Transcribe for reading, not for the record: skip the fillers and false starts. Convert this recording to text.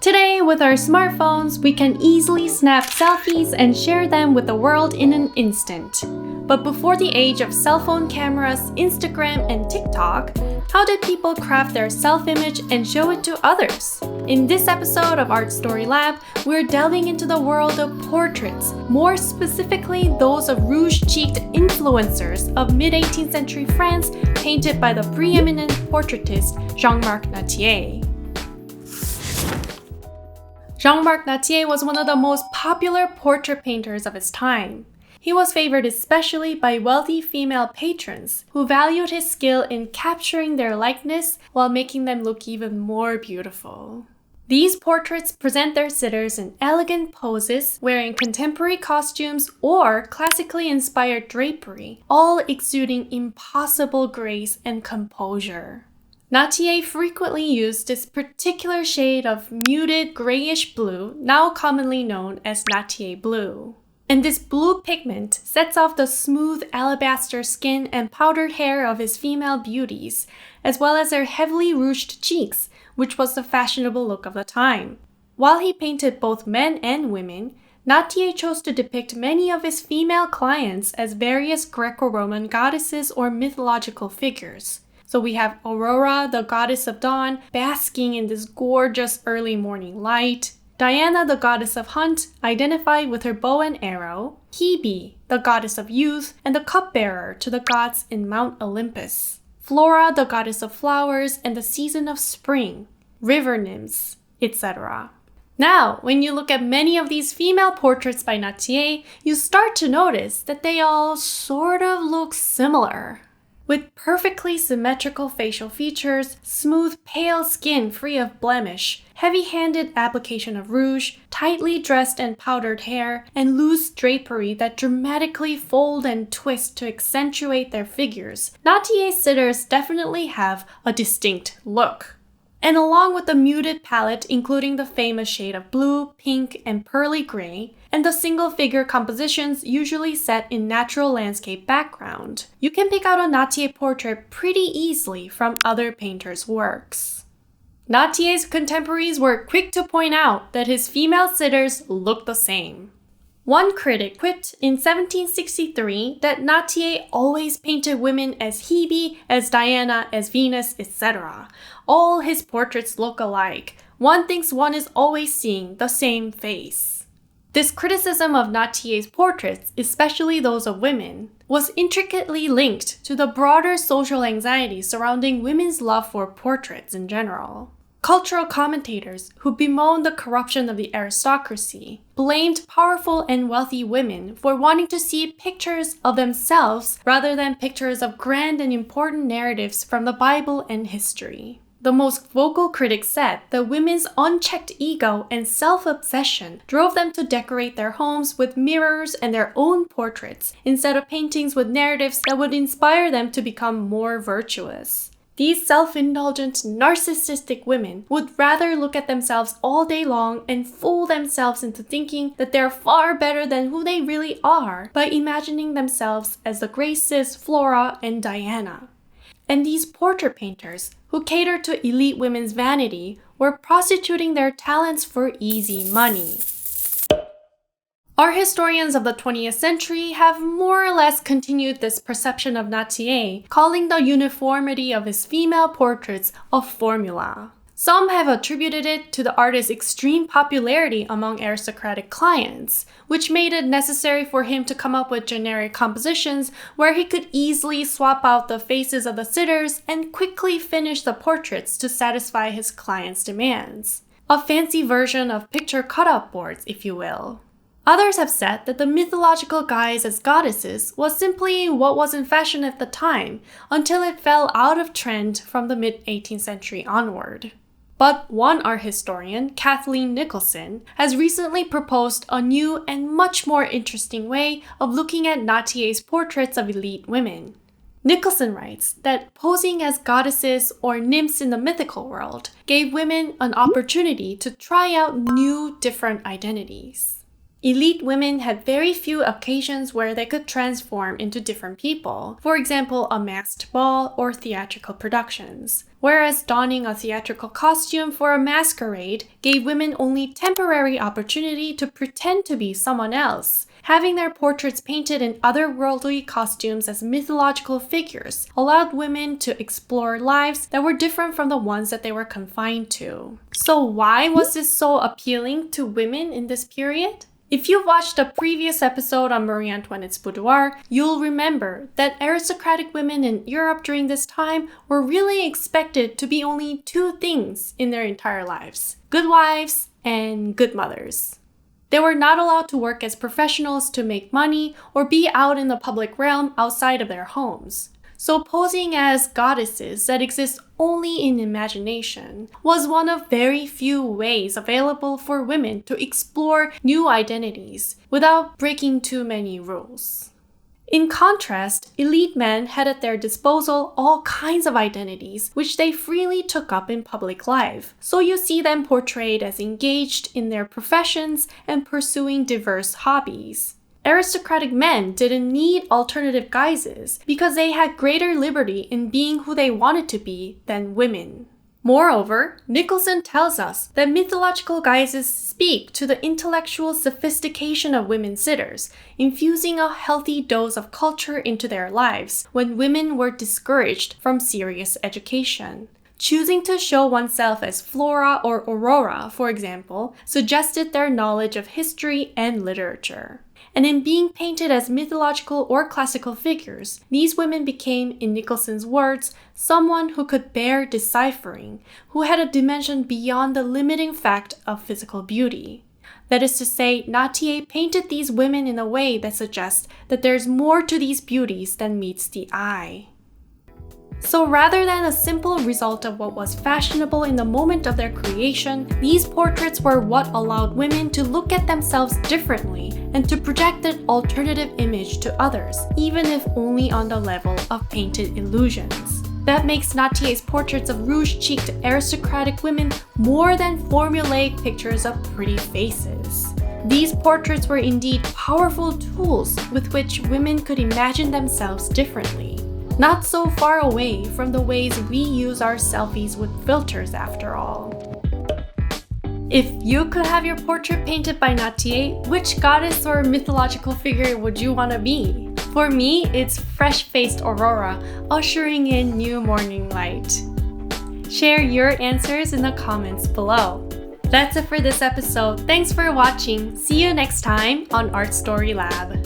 Today, with our smartphones, we can easily snap selfies and share them with the world in an instant. But before the age of cell phone cameras, Instagram, and TikTok, how did people craft their self-image and show it to others? In this episode of Art Story Lab, we're delving into the world of portraits, more specifically those of rouge-cheeked influencers of mid-18th century France painted by the preeminent portraitist Jean-Marc Nattier. Jean-Marc Nattier was one of the most popular portrait painters of his time. He was favored especially by wealthy female patrons who valued his skill in capturing their likeness while making them look even more beautiful. These portraits present their sitters in elegant poses, wearing contemporary costumes or classically inspired drapery, all exuding impossible grace and composure. Nattier frequently used this particular shade of muted grayish blue, now commonly known as Nattier blue. And this blue pigment sets off the smooth alabaster skin and powdered hair of his female beauties, as well as their heavily rouged cheeks, which was the fashionable look of the time. While he painted both men and women, Nattier chose to depict many of his female clients as various Greco-Roman goddesses or mythological figures. So we have Aurora, the goddess of dawn, basking in this gorgeous early morning light. Diana, the goddess of hunt, identified with her bow and arrow. Hebe, the goddess of youth, and the cupbearer to the gods in Mount Olympus. Flora, the goddess of flowers and the season of spring. River nymphs, etc. Now, when you look at many of these female portraits by Nattier, you start to notice that they all sort of look similar. With perfectly symmetrical facial features, smooth pale skin free of blemish, heavy-handed application of rouge, tightly dressed and powdered hair, and loose drapery that dramatically fold and twist to accentuate their figures, Nattier's sitters definitely have a distinct look. And along with the muted palette including the famous shade of blue, pink, and pearly gray, and the single-figure compositions usually set in natural landscape background, you can pick out a Nattier portrait pretty easily from other painters' works. Nattier's contemporaries were quick to point out that his female sitters looked the same. One critic quipped in 1763 that Nattier always painted women as Hebe, as Diana, as Venus, etc. All his portraits look alike. One thinks one is always seeing the same face. This criticism of Nattier's portraits, especially those of women, was intricately linked to the broader social anxiety surrounding women's love for portraits in general. Cultural commentators who bemoaned the corruption of the aristocracy blamed powerful and wealthy women for wanting to see pictures of themselves rather than pictures of grand and important narratives from the Bible and history. The most vocal critics said that women's unchecked ego and self-obsession drove them to decorate their homes with mirrors and their own portraits instead of paintings with narratives that would inspire them to become more virtuous. These self-indulgent, narcissistic women would rather look at themselves all day long and fool themselves into thinking that they're far better than who they really are by imagining themselves as the Graces, Flora, and Diana. And these portrait painters, who catered to elite women's vanity, were prostituting their talents for easy money. Art historians of the 20th century have more or less continued this perception of Nattier, calling the uniformity of his female portraits a formula. Some have attributed it to the artist's extreme popularity among aristocratic clients, which made it necessary for him to come up with generic compositions where he could easily swap out the faces of the sitters and quickly finish the portraits to satisfy his clients' demands. A fancy version of picture cutout boards, if you will. Others have said that the mythological guise as goddesses was simply what was in fashion at the time, until it fell out of trend from the mid-18th century onward. But one art historian, Kathleen Nicholson, has recently proposed a new and much more interesting way of looking at Nattier's portraits of elite women. Nicholson writes that posing as goddesses or nymphs in the mythical world gave women an opportunity to try out new, different identities. Elite women had very few occasions where they could transform into different people, for example, a masked ball or theatrical productions. Whereas donning a theatrical costume for a masquerade gave women only temporary opportunity to pretend to be someone else. Having their portraits painted in otherworldly costumes as mythological figures allowed women to explore lives that were different from the ones that they were confined to. So why was this so appealing to women in this period? If you've watched a previous episode on Marie Antoinette's boudoir, you'll remember that aristocratic women in Europe during this time were really expected to be only two things in their entire lives: good wives and good mothers. They were not allowed to work as professionals to make money or be out in the public realm outside of their homes. So posing as goddesses that exist only in imagination was one of very few ways available for women to explore new identities without breaking too many rules. In contrast, elite men had at their disposal all kinds of identities which they freely took up in public life. So you see them portrayed as engaged in their professions and pursuing diverse hobbies. Aristocratic men didn't need alternative guises because they had greater liberty in being who they wanted to be than women. Moreover, Nicholson tells us that mythological guises speak to the intellectual sophistication of women sitters, infusing a healthy dose of culture into their lives when women were discouraged from serious education. Choosing to show oneself as Flora or Aurora, for example, suggested their knowledge of history and literature. And in being painted as mythological or classical figures, these women became, in Nicholson's words, someone who could bear deciphering, who had a dimension beyond the limiting fact of physical beauty. That is to say, Nattier painted these women in a way that suggests that there's more to these beauties than meets the eye. So rather than a simple result of what was fashionable in the moment of their creation, these portraits were what allowed women to look at themselves differently and to project an alternative image to others, even if only on the level of painted illusions. That makes Nattier's portraits of rouge-cheeked aristocratic women more than formulaic pictures of pretty faces. These portraits were indeed powerful tools with which women could imagine themselves differently. Not so far away from the ways we use our selfies with filters after all. If you could have your portrait painted by Nattier, which goddess or mythological figure would you want to be? For me, it's fresh-faced Aurora, ushering in new morning light. Share your answers in the comments below. That's it for this episode. Thanks for watching. See you next time on Art Story Lab.